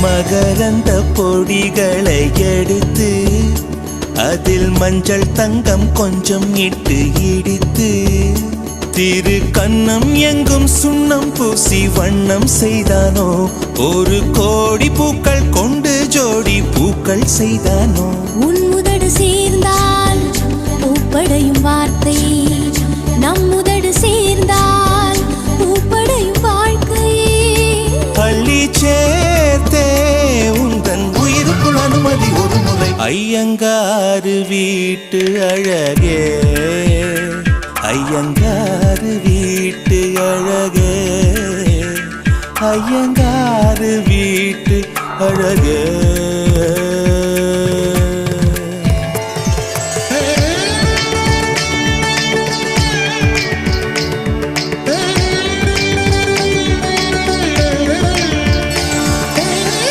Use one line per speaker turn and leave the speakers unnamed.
மகரந்த பொடிகளை எடுத்து அதில் மஞ்சள் தங்கம் கொஞ்சம் இட்டு இடித்து திரு கண்ணம் எங்கும் சுண்ணம் பூசி வண்ணம் செய்தானோ ஒரு கோடி பூக்கள் கொண்டு ஜோடி பூக்கள் செய்தானோ
உன் முதடு சேர்ந்தால் பூப்படையும் வார்த்தை நம் முதடு சேர்ந்தால் பூப்படையும் வாழ்க்கை
அள்ளி சேர்த்தே உந்தன் உயிருக்குள் அனுமதி ஒரு முறை ஐயங்காறு வீட்டு அழகே ஐயங்காறு வீட்டு அழகே ஐயங்காறு வீட்டு அழகே